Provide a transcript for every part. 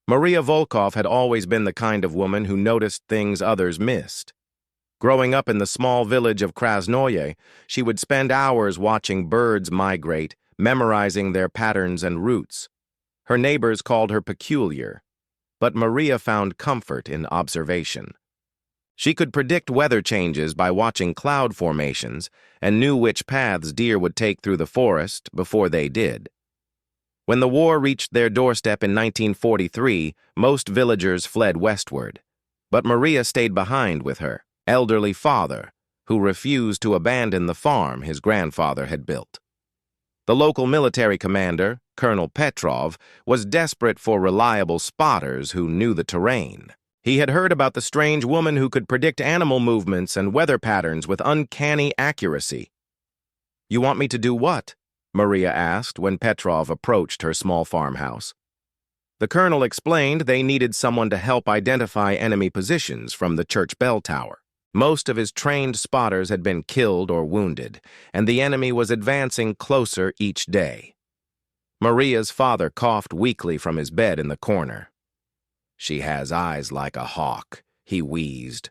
Maria Volkov had always been the kind of woman who noticed things others missed. Growing up in the small village of Krasnoye, she would spend hours watching birds migrate, memorizing their patterns and routes. Her neighbors called her peculiar, but Maria found comfort in observation. She could predict weather changes by watching cloud formations and knew which paths deer would take through the forest before they did. When the war reached their doorstep in 1943, most villagers fled westward, but Maria stayed behind with her elderly father, who refused to abandon the farm his grandfather had built. The local military commander, Colonel Petrov, was desperate for reliable spotters who knew the terrain. He had heard about the strange woman who could predict animal movements and weather patterns with uncanny accuracy. "You want me to do what?" Maria asked when Petrov approached her small farmhouse. The colonel explained they needed someone to help identify enemy positions from the church bell tower. Most of his trained spotters had been killed or wounded, and the enemy was advancing closer each day. Maria's father coughed weakly from his bed in the corner. "She has eyes like a hawk," he wheezed.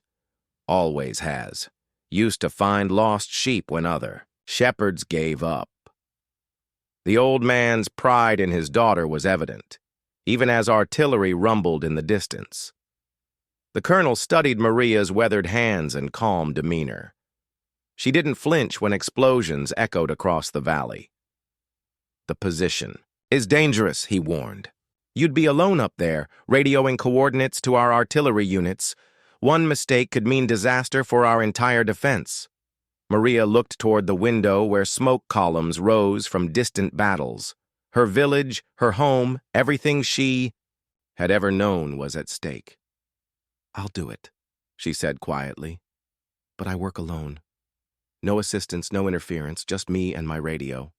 "Always has. Used to find lost sheep when other shepherds gave up." The old man's pride in his daughter was evident, even as artillery rumbled in the distance. The colonel studied Maria's weathered hands and calm demeanor. She didn't flinch when explosions echoed across the valley. "The position is dangerous," he warned. "You'd be alone up there, radioing coordinates to our artillery units. One mistake could mean disaster for our entire defense." Maria looked toward the window where smoke columns rose from distant battles. Her village, her home, everything she had ever known was at stake. "I'll do it," she said quietly. "But I work alone. No assistance, no interference, just me and my radio."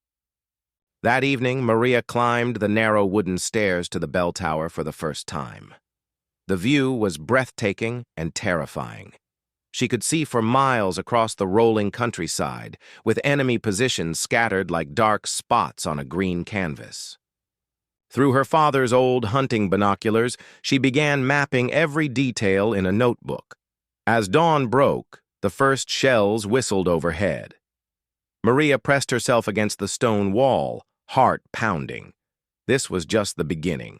That evening, Maria climbed the narrow wooden stairs to the bell tower for the first time. The view was breathtaking and terrifying. She could see for miles across the rolling countryside, with enemy positions scattered like dark spots on a green canvas. Through her father's old hunting binoculars, she began mapping every detail in a notebook. As dawn broke, the first shells whistled overhead. Maria pressed herself against the stone wall, heart pounding. This was just the beginning,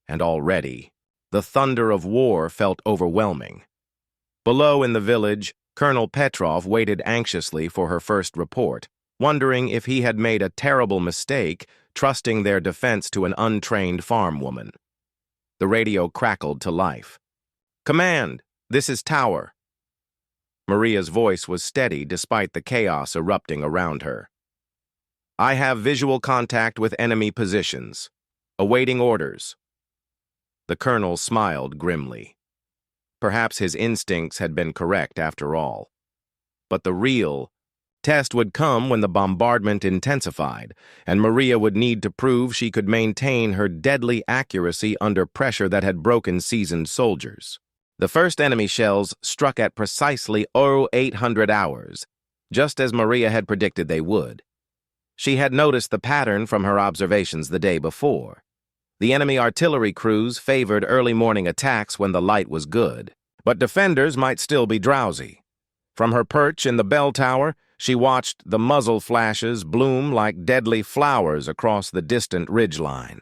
and already, the thunder of war felt overwhelming. Below in the village, Colonel Petrov waited anxiously for her first report, wondering if he had made a terrible mistake trusting their defense to an untrained farm woman. The radio crackled to life. "Command, this is Tower." Maria's voice was steady despite the chaos erupting around her. "I have visual contact with enemy positions. Awaiting orders." The colonel smiled grimly. Perhaps his instincts had been correct after all. But the real test would come when the bombardment intensified, and Maria would need to prove she could maintain her deadly accuracy under pressure that had broken seasoned soldiers. The first enemy shells struck at precisely 0800 hours, just as Maria had predicted they would. She had noticed the pattern from her observations the day before. The enemy artillery crews favored early morning attacks when the light was good, but defenders might still be drowsy. From her perch in the bell tower, she watched the muzzle flashes bloom like deadly flowers across the distant ridgeline.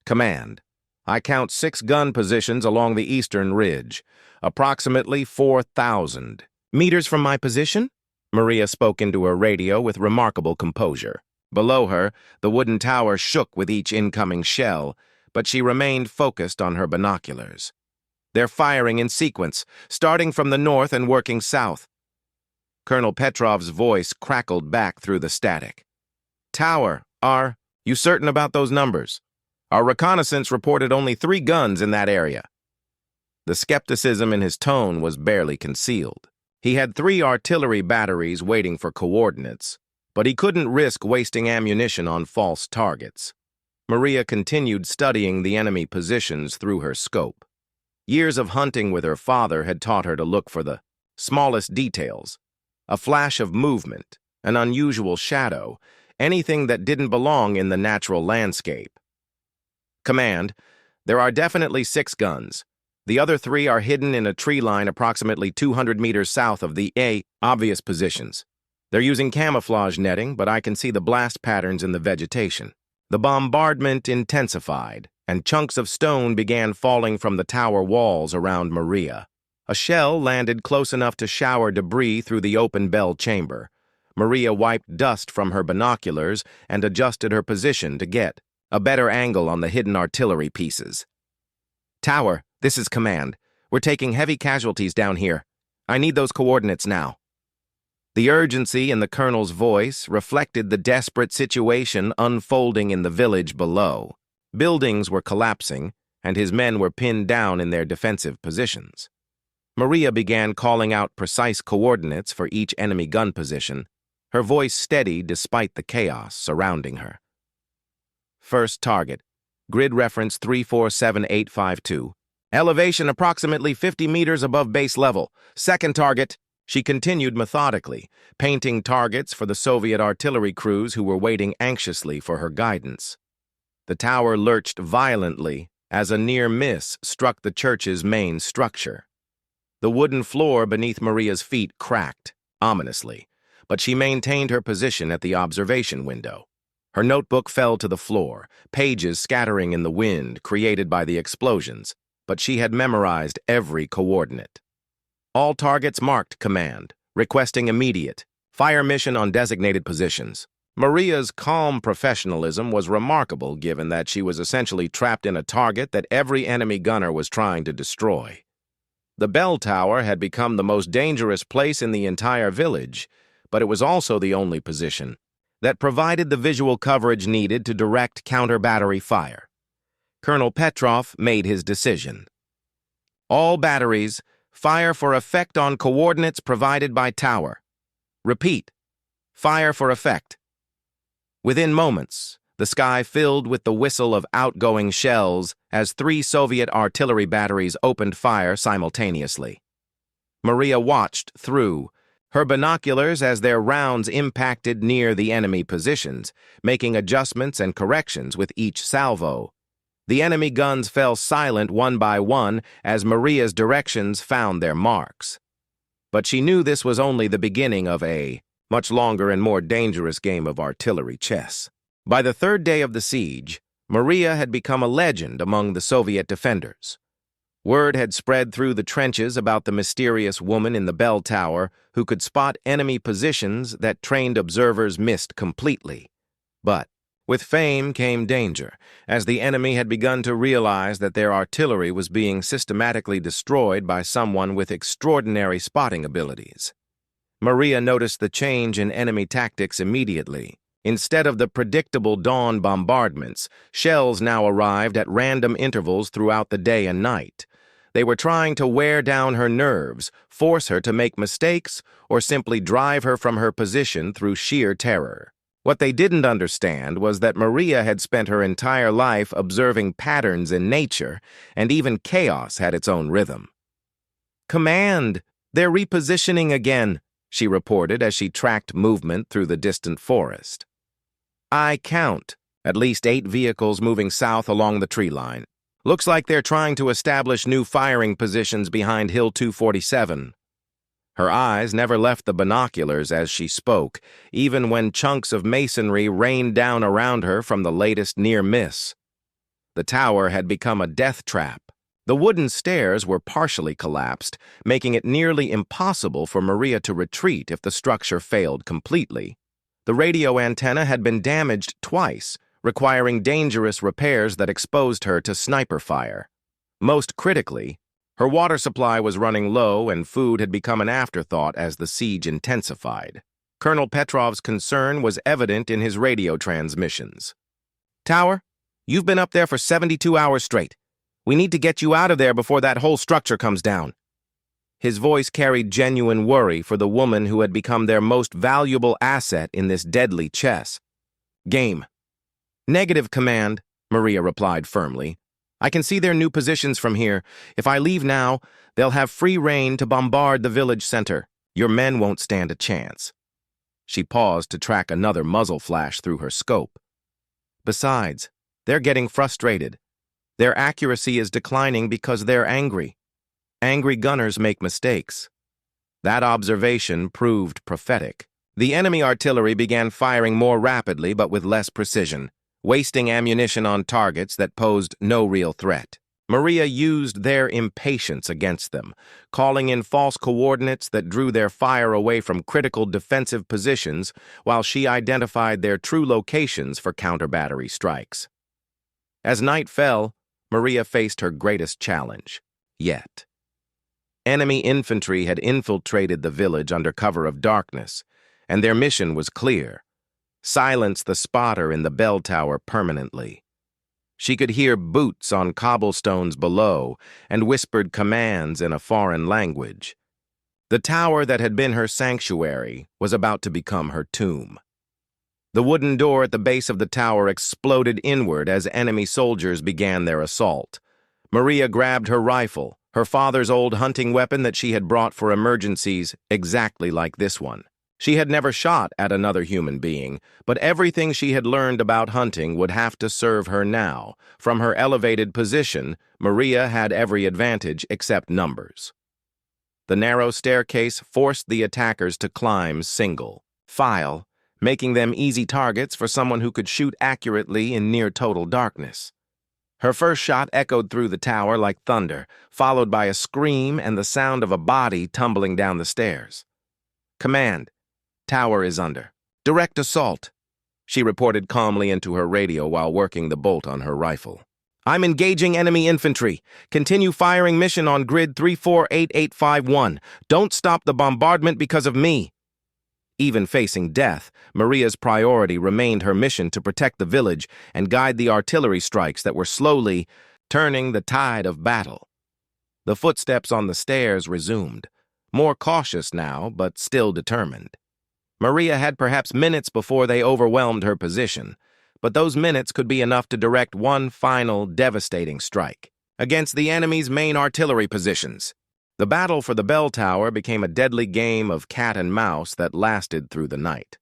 "Command, I count 6 gun positions along the eastern ridge, approximately 4,000 meters from my position?" Maria spoke into her radio with remarkable composure. Below her, the wooden tower shook with each incoming shell, but she remained focused on her binoculars. "They're firing in sequence, starting from the north and working south." Colonel Petrov's voice crackled back through the static. "Tower, are you certain about those numbers? Our reconnaissance reported only 3 guns in that area." The skepticism in his tone was barely concealed. He had 3 artillery batteries waiting for coordinates, but he couldn't risk wasting ammunition on false targets. Maria continued studying the enemy positions through her scope. Years of hunting with her father had taught her to look for the smallest details. A flash of movement, an unusual shadow, anything that didn't belong in the natural landscape. "Command, There are definitely 6 guns. The other 3 are hidden in a tree line approximately 200 meters south of the obvious positions. They're using camouflage netting, but I can see the blast patterns in the vegetation. The bombardment intensified, and chunks of stone began falling from the tower walls around Maria. A shell landed close enough to shower debris through the open bell chamber. Maria wiped dust from her binoculars and adjusted her position to get a better angle on the hidden artillery pieces. "Tower, this is command. We're taking heavy casualties down here. I need those coordinates now." The urgency in the colonel's voice reflected the desperate situation unfolding in the village below. Buildings were collapsing, and his men were pinned down in their defensive positions. Maria began calling out precise coordinates for each enemy gun position, her voice steady despite the chaos surrounding her. First target, grid reference 347852. Elevation approximately 50 meters above base level. Second target. She continued methodically, painting targets for the Soviet artillery crews who were waiting anxiously for her guidance. The tower lurched violently as a near miss struck the church's main structure. The wooden floor beneath Maria's feet cracked, ominously, but she maintained her position at the observation window. Her notebook fell to the floor, pages scattering in the wind created by the explosions, but she had memorized every coordinate. All targets marked command, requesting immediate fire mission on designated positions. Maria's calm professionalism was remarkable given that she was essentially trapped in a target that every enemy gunner was trying to destroy. The bell tower had become the most dangerous place in the entire village, but it was also the only position that provided the visual coverage needed to direct counter-battery fire. Colonel Petrov made his decision. All batteries, fire for effect on coordinates provided by tower. Repeat, fire for effect. Within moments, the sky filled with the whistle of outgoing shells as 3 Soviet artillery batteries opened fire simultaneously. Maria watched through her binoculars as their rounds impacted near the enemy positions, making adjustments and corrections with each salvo. The enemy guns fell silent one by one as Maria's directions found their marks. But she knew this was only the beginning of a much longer and more dangerous game of artillery chess. By the 3rd day of the siege, Maria had become a legend among the Soviet defenders. Word had spread through the trenches about the mysterious woman in the bell tower who could spot enemy positions that trained observers missed completely. But with fame came danger, as the enemy had begun to realize that their artillery was being systematically destroyed by someone with extraordinary spotting abilities. Maria noticed the change in enemy tactics immediately. Instead of the predictable dawn bombardments, shells now arrived at random intervals throughout the day and night. They were trying to wear down her nerves, force her to make mistakes, or simply drive her from her position through sheer terror. What they didn't understand was that Maria had spent her entire life observing patterns in nature, and even chaos had its own rhythm. "Command! They're repositioning again," she reported as she tracked movement through the distant forest. "I count at least 8 vehicles moving south along the tree line. Looks like they're trying to establish new firing positions behind Hill 247. Her eyes never left the binoculars as she spoke, even when chunks of masonry rained down around her from the latest near miss. The tower had become a death trap. The wooden stairs were partially collapsed, making it nearly impossible for Maria to retreat if the structure failed completely. The radio antenna had been damaged twice, requiring dangerous repairs that exposed her to sniper fire. Most critically, her water supply was running low and food had become an afterthought as the siege intensified. Colonel Petrov's concern was evident in his radio transmissions. "Tower, you've been up there for 72 hours straight. We need to get you out of there before that whole structure comes down." His voice carried genuine worry for the woman who had become their most valuable asset in this deadly chess game. "Negative, Command," Maria replied firmly. "I can see their new positions from here. If I leave now, they'll have free rein to bombard the village center. Your men won't stand a chance." She paused to track another muzzle flash through her scope. "Besides, they're getting frustrated. Their accuracy is declining because they're angry. Angry gunners make mistakes. That observation proved prophetic. The enemy artillery began firing more rapidly but with less precision, wasting ammunition on targets that posed no real threat. Maria used their impatience against them, calling in false coordinates that drew their fire away from critical defensive positions while she identified their true locations for counter-battery strikes. As night fell, Maria faced her greatest challenge yet. Enemy infantry had infiltrated the village under cover of darkness, and their mission was clear: silence the spotter in the bell tower permanently. She could hear boots on cobblestones below and whispered commands in a foreign language. The tower that had been her sanctuary was about to become her tomb. The wooden door at the base of the tower exploded inward as enemy soldiers began their assault. Maria grabbed her rifle, her father's old hunting weapon that she had brought for emergencies, exactly like this one. She had never shot at another human being, but everything she had learned about hunting would have to serve her now. From her elevated position, Maria had every advantage except numbers. The narrow staircase forced the attackers to climb single file, making them easy targets for someone who could shoot accurately in near total darkness. Her first shot echoed through the tower like thunder, followed by a scream and the sound of a body tumbling down the stairs. "Command. Tower is under. Direct assault," she reported calmly into her radio while working the bolt on her rifle. "I'm engaging enemy infantry. Continue firing mission on grid 348851. Don't stop the bombardment because of me." Even facing death, Maria's priority remained her mission to protect the village and guide the artillery strikes that were slowly turning the tide of battle. The footsteps on the stairs resumed, more cautious now, but still determined. Maria had perhaps minutes before they overwhelmed her position, but those minutes could be enough to direct one final, devastating strike against the enemy's main artillery positions. The battle for the bell tower became a deadly game of cat and mouse that lasted through the night.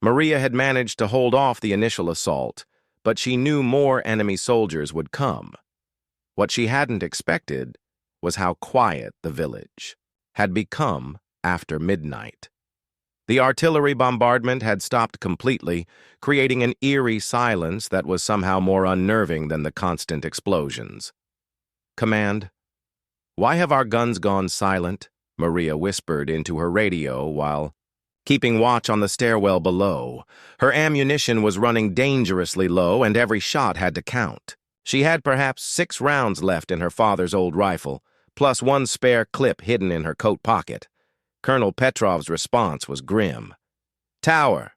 Maria had managed to hold off the initial assault, but she knew more enemy soldiers would come. What she hadn't expected was how quiet the village had become after midnight. The artillery bombardment had stopped completely, creating an eerie silence that was somehow more unnerving than the constant explosions. "Command, why have our guns gone silent?" Maria whispered into her radio while keeping watch on the stairwell below. Her ammunition was running dangerously low, and every shot had to count. She had perhaps 6 rounds left in her father's old rifle, plus one spare clip hidden in her coat pocket. Colonel Petrov's response was grim. "Tower,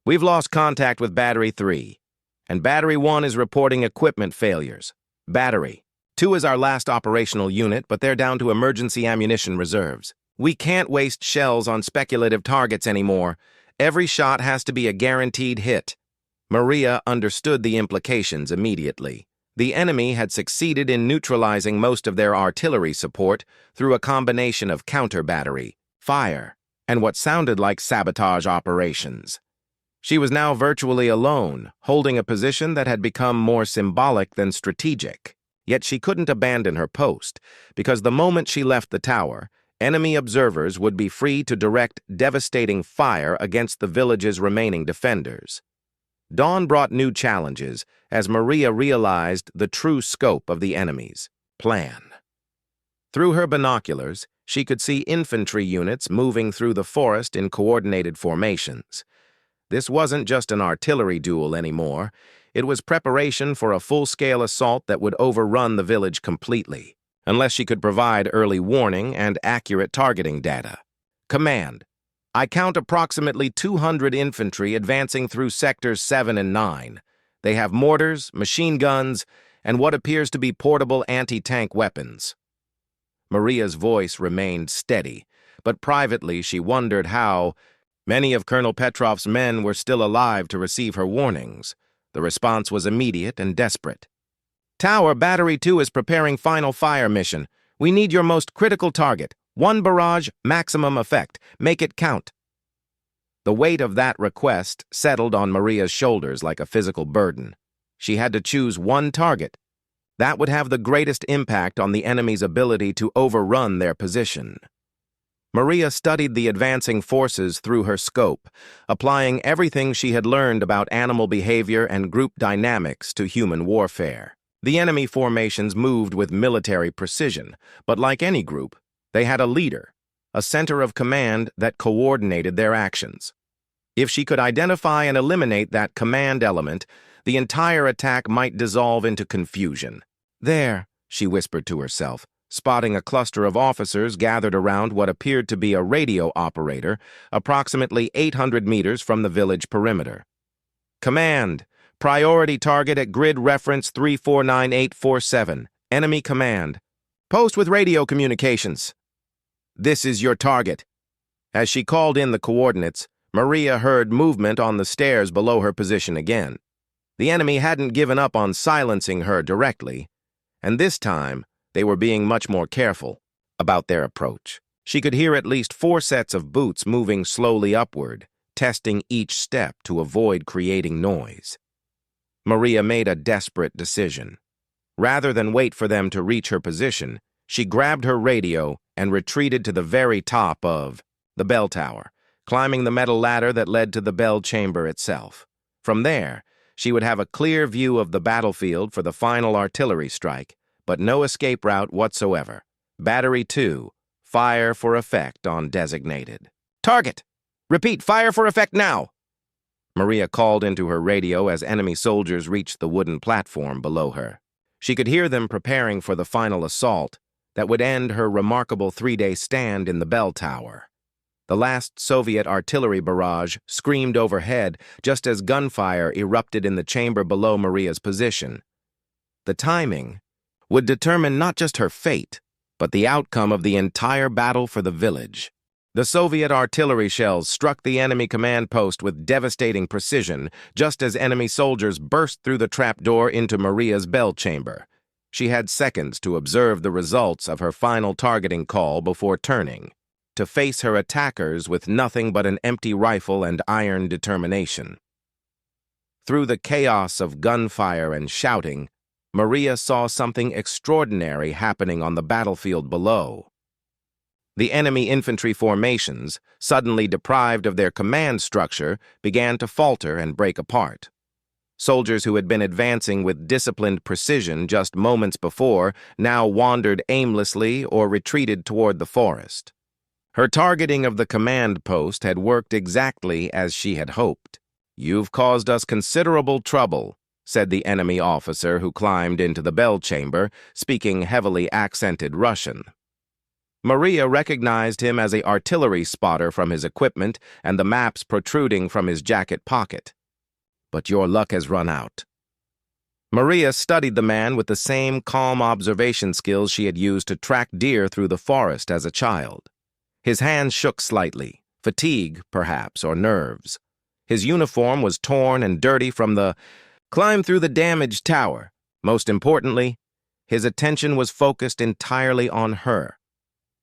we've lost contact with Battery 3, and Battery 1 is reporting equipment failures. Battery 2 is our last operational unit, but they're down to emergency ammunition reserves. We can't waste shells on speculative targets anymore. Every shot has to be a guaranteed hit." Maria understood the implications immediately. The enemy had succeeded in neutralizing most of their artillery support through a combination of counter-battery, fire, and what sounded like sabotage operations. She was now virtually alone, holding a position that had become more symbolic than strategic. Yet she couldn't abandon her post, because the moment she left the tower, enemy observers would be free to direct devastating fire against the village's remaining defenders. Dawn brought new challenges as Maria realized the true scope of the enemy's plan. Through her binoculars, she could see infantry units moving through the forest in coordinated formations. This wasn't just an artillery duel anymore. It was preparation for a full-scale assault that would overrun the village completely, unless she could provide early warning and accurate targeting data. "Command, I count approximately 200 infantry advancing through sectors 7 and 9. They have mortars, machine guns, and what appears to be portable anti-tank weapons." Maria's voice remained steady, but privately she wondered how many of Colonel Petrov's men were still alive to receive her warnings. The response was immediate and desperate. "Tower, Battery 2 is preparing final fire mission. We need your most critical target. 1 barrage, maximum effect. Make it count." The weight of that request settled on Maria's shoulders like a physical burden. She had to choose one target, That would have the greatest impact on the enemy's ability to overrun their position. Maria studied the advancing forces through her scope, applying everything she had learned about animal behavior and group dynamics to human warfare. The enemy formations moved with military precision, but like any group, they had a leader, a center of command that coordinated their actions. If she could identify and eliminate that command element, the entire attack might dissolve into confusion. "There," she whispered to herself, spotting a cluster of officers gathered around what appeared to be a radio operator, approximately 800 meters from the village perimeter. "Command! Priority target at grid reference 349847. Enemy command. Post with radio communications. This is your target." As she called in the coordinates, Maria heard movement on the stairs below her position again. The enemy hadn't given up on silencing her directly, and this time they were being much more careful about their approach. She could hear at least 4 sets of boots moving slowly upward, testing each step to avoid creating noise. Maria made a desperate decision. Rather than wait for them to reach her position, she grabbed her radio and retreated to the very top of the bell tower, climbing the metal ladder that led to the bell chamber itself. From there, she would have a clear view of the battlefield for the final artillery strike, but no escape route whatsoever. Battery 2, fire for effect on designated. "Target! Repeat, fire for effect now!" Maria called into her radio as enemy soldiers reached the wooden platform below her. She could hear them preparing for the final assault that would end her remarkable 3-day stand in the bell tower. The last Soviet artillery barrage screamed overhead just as gunfire erupted in the chamber below Maria's position. The timing would determine not just her fate, but the outcome of the entire battle for the village. The Soviet artillery shells struck the enemy command post with devastating precision, just as enemy soldiers burst through the trapdoor into Maria's bell chamber. She had seconds to observe the results of her final targeting call before turning, to face her attackers with nothing but an empty rifle and iron determination. Through the chaos of gunfire and shouting, Maria saw something extraordinary happening on the battlefield below. The enemy infantry formations, suddenly deprived of their command structure, began to falter and break apart. Soldiers who had been advancing with disciplined precision just moments before now wandered aimlessly or retreated toward the forest. Her targeting of the command post had worked exactly as she had hoped. "You've caused us considerable trouble," said the enemy officer who climbed into the bell chamber, speaking heavily accented Russian. Maria recognized him as an artillery spotter from his equipment and the maps protruding from his jacket pocket. "But your luck has run out." Maria studied the man with the same calm observation skills she had used to track deer through the forest as a child. His hands shook slightly, fatigue, perhaps, or nerves. His uniform was torn and dirty from the climb through the damaged tower. Most importantly, his attention was focused entirely on her,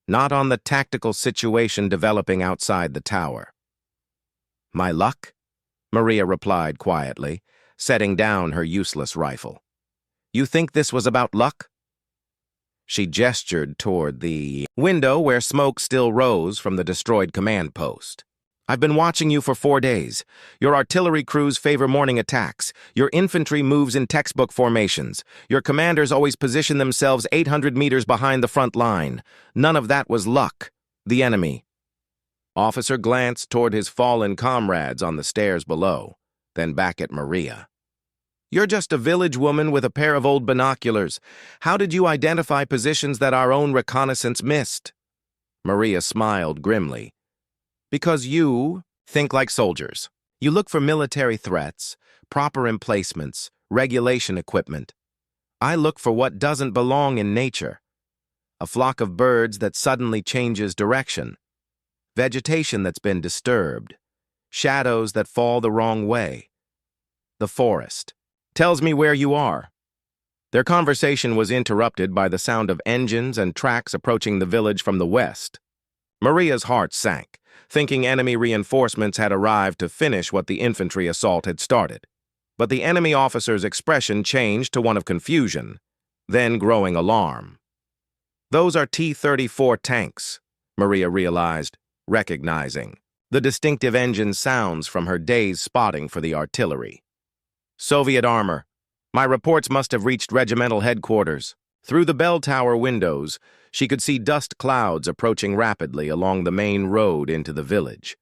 not on the tactical situation developing outside the tower. "My luck?" Maria replied quietly, setting down her useless rifle. "You think this was about luck?" She gestured toward the window where smoke still rose from the destroyed command post. "I've been watching you for 4 days. Your artillery crews favor morning attacks. Your infantry moves in textbook formations. Your commanders always position themselves 800 meters behind the front line. None of that was luck. The enemy." Officer glanced toward his fallen comrades on the stairs below, then back at Maria. "You're just a village woman with a pair of old binoculars. How did you identify positions that our own reconnaissance missed?" Maria smiled grimly. "Because you think like soldiers. You look for military threats, proper emplacements, regulation equipment. I look for what doesn't belong in nature. A flock of birds that suddenly changes direction. Vegetation that's been disturbed. Shadows that fall the wrong way. The forest tells me where you are." Their conversation was interrupted by the sound of engines and tracks approaching the village from the west. Maria's heart sank, thinking enemy reinforcements had arrived to finish what the infantry assault had started. But the enemy officer's expression changed to one of confusion. then growing alarm. "Those are T-34 tanks," Maria realized, recognizing the distinctive engine sounds from her day's spotting for the artillery. "Soviet armor. My reports must have reached regimental headquarters." Through the bell tower windows, she could see dust clouds approaching rapidly along the main road into the village.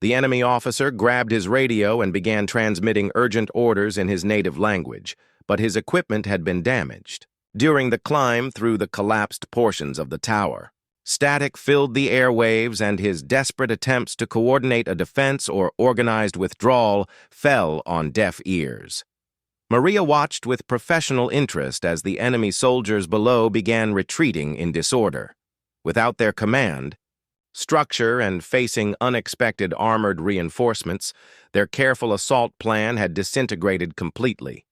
The enemy officer grabbed his radio and began transmitting urgent orders in his native language, but his equipment had been damaged. During the climb through the collapsed portions of the tower, static filled the airwaves, and his desperate attempts to coordinate a defense or organized withdrawal fell on deaf ears. Maria watched with professional interest as the enemy soldiers below began retreating in disorder. Without their command, structure, and facing unexpected armored reinforcements, their careful assault plan had disintegrated completely.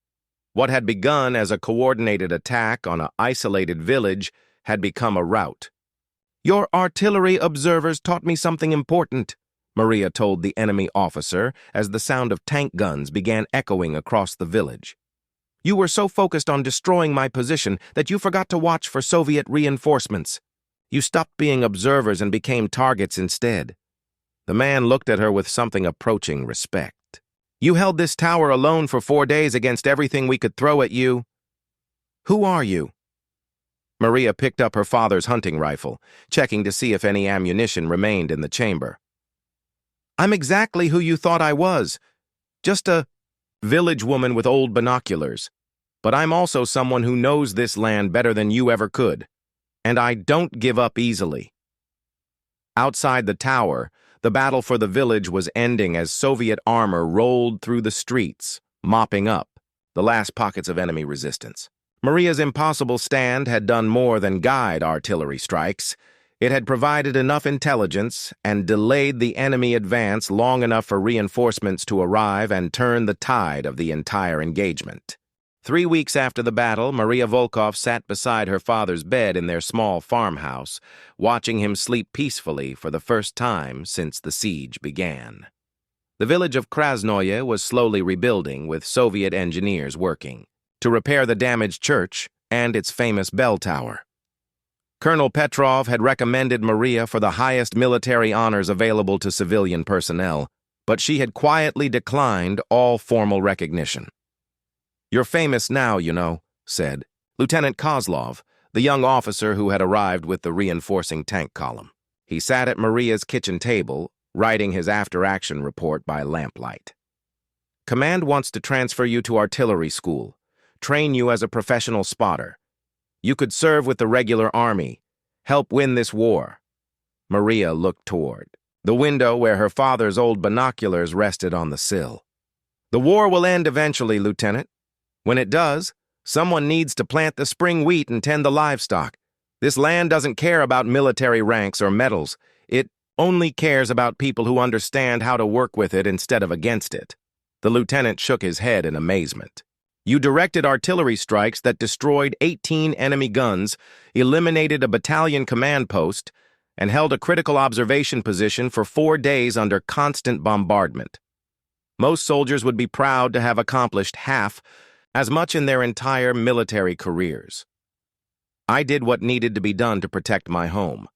What had begun as a coordinated attack on an isolated village had become a rout. "Your artillery observers taught me something important," Maria told the enemy officer as the sound of tank guns began echoing across the village. "You were so focused on destroying my position that you forgot to watch for Soviet reinforcements. You stopped being observers and became targets instead." The man looked at her with something approaching respect. "You held this tower alone for 4 days against everything we could throw at you. Who are you?" Maria picked up her father's hunting rifle, checking to see if any ammunition remained in the chamber. "I'm exactly who you thought I was. Just a village woman with old binoculars. But I'm also someone who knows this land better than you ever could. And I don't give up easily." Outside the tower, the battle for the village was ending as Soviet armor rolled through the streets, mopping up the last pockets of enemy resistance. Maria's impossible stand had done more than guide artillery strikes. It had provided enough intelligence and delayed the enemy advance long enough for reinforcements to arrive and turn the tide of the entire engagement. 3 weeks after the battle, Maria Volkov sat beside her father's bed in their small farmhouse, watching him sleep peacefully for the first time since the siege began. The village of Krasnoye was slowly rebuilding, with Soviet engineers working to repair the damaged church and its famous bell tower. Colonel Petrov had recommended Maria for the highest military honors available to civilian personnel, but she had quietly declined all formal recognition. "You're famous now, you know," said Lieutenant Kozlov, the young officer who had arrived with the reinforcing tank column. He sat at Maria's kitchen table, writing his after-action report by lamplight. "Command wants to transfer you to artillery school, train you as a professional spotter. You could serve with the regular army, help win this war." Maria looked toward the window where her father's old binoculars rested on the sill. "The war will end eventually, Lieutenant. When it does, someone needs to plant the spring wheat and tend the livestock. This land doesn't care about military ranks or medals. It only cares about people who understand how to work with it instead of against it." The lieutenant shook his head in amazement. "You directed artillery strikes that destroyed 18 enemy guns, eliminated a battalion command post, and held a critical observation position for 4 days under constant bombardment. Most soldiers would be proud to have accomplished half as much in their entire military careers." "I did what needed to be done to protect my home,"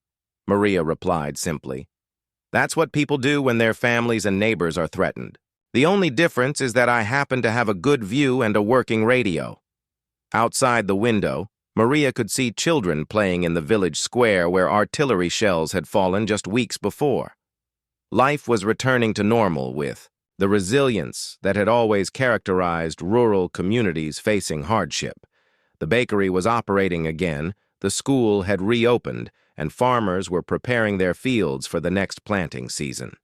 Maria replied simply. "That's what people do when their families and neighbors are threatened. The only difference is that I happen to have a good view and a working radio." Outside the window, Maria could see children playing in the village square where artillery shells had fallen just weeks before. Life was returning to normal with the resilience that had always characterized rural communities facing hardship. The bakery was operating again, the school had reopened, and farmers were preparing their fields for the next planting season.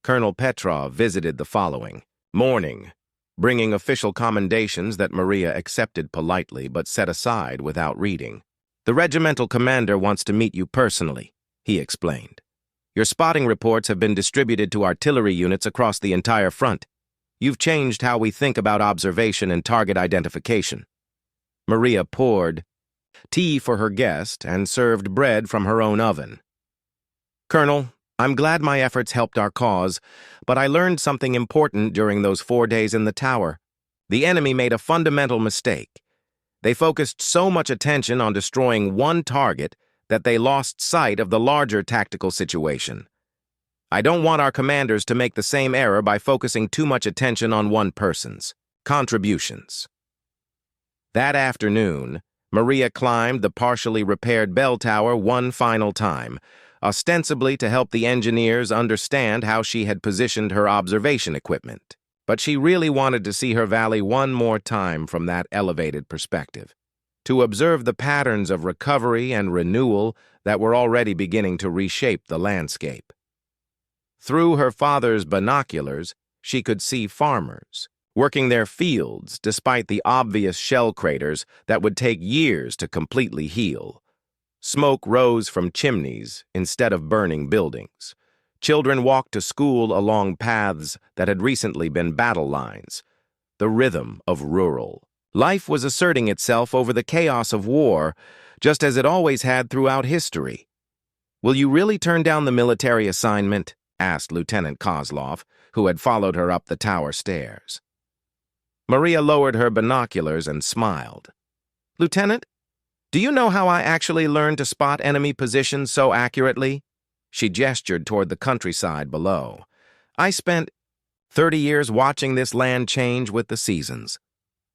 Colonel Petrov visited the following morning, bringing official commendations that Maria accepted politely but set aside without reading. "The regimental commander wants to meet you personally," he explained. "Your spotting reports have been distributed to artillery units across the entire front. You've changed how we think about observation and target identification." Maria poured tea for her guest and served bread from her own oven. "Colonel, I'm glad my efforts helped our cause, but I learned something important during those 4 days in the tower. The enemy made a fundamental mistake. They focused so much attention on destroying one target that they lost sight of the larger tactical situation. I don't want our commanders to make the same error by focusing too much attention on one person's contributions. That afternoon, Maria climbed the partially repaired bell tower one final time, ostensibly to help the engineers understand how she had positioned her observation equipment. But she really wanted to see her valley one more time from that elevated perspective, to observe the patterns of recovery and renewal that were already beginning to reshape the landscape. Through her father's binoculars, she could see farmers working their fields despite the obvious shell craters that would take years to completely heal. Smoke rose from chimneys instead of burning buildings. Children walked to school along paths that had recently been battle lines. The rhythm of rural life was asserting itself over the chaos of war, just as it always had throughout history. "Will you really turn down the military assignment?" asked Lieutenant Kozlov, who had followed her up the tower stairs. Maria lowered her binoculars and smiled. "Lieutenant, do you know how I actually learned to spot enemy positions so accurately?" She gestured toward the countryside below. "I spent 30 years watching this land change with the seasons.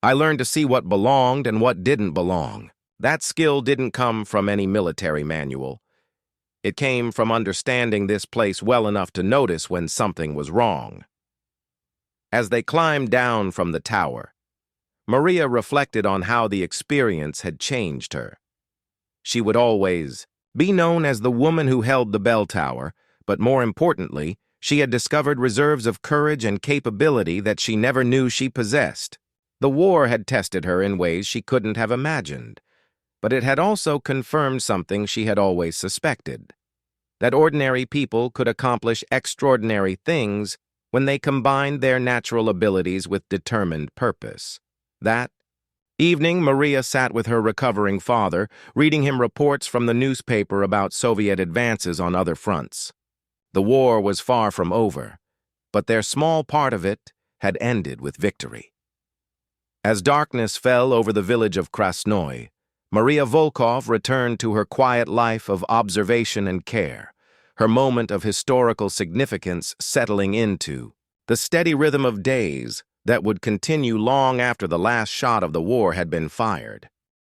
I learned to see what belonged and what didn't belong. That skill didn't come from any military manual. It came from understanding this place well enough to notice when something was wrong." As they climbed down from the tower, Maria reflected on how the experience had changed her. She would always be known as the woman who held the bell tower, but more importantly, she had discovered reserves of courage and capability that she never knew she possessed. The war had tested her in ways she couldn't have imagined, but it had also confirmed something she had always suspected: that ordinary people could accomplish extraordinary things when they combined their natural abilities with determined purpose. That evening, Maria sat with her recovering father, reading him reports from the newspaper about Soviet advances on other fronts. The war was far from over, but their small part of it had ended with victory. As darkness fell over the village of Krasnoye, Maria Volkov returned to her quiet life of observation and care, her moment of historical significance settling into the steady rhythm of days that would continue long after the last shot of the war had been fired.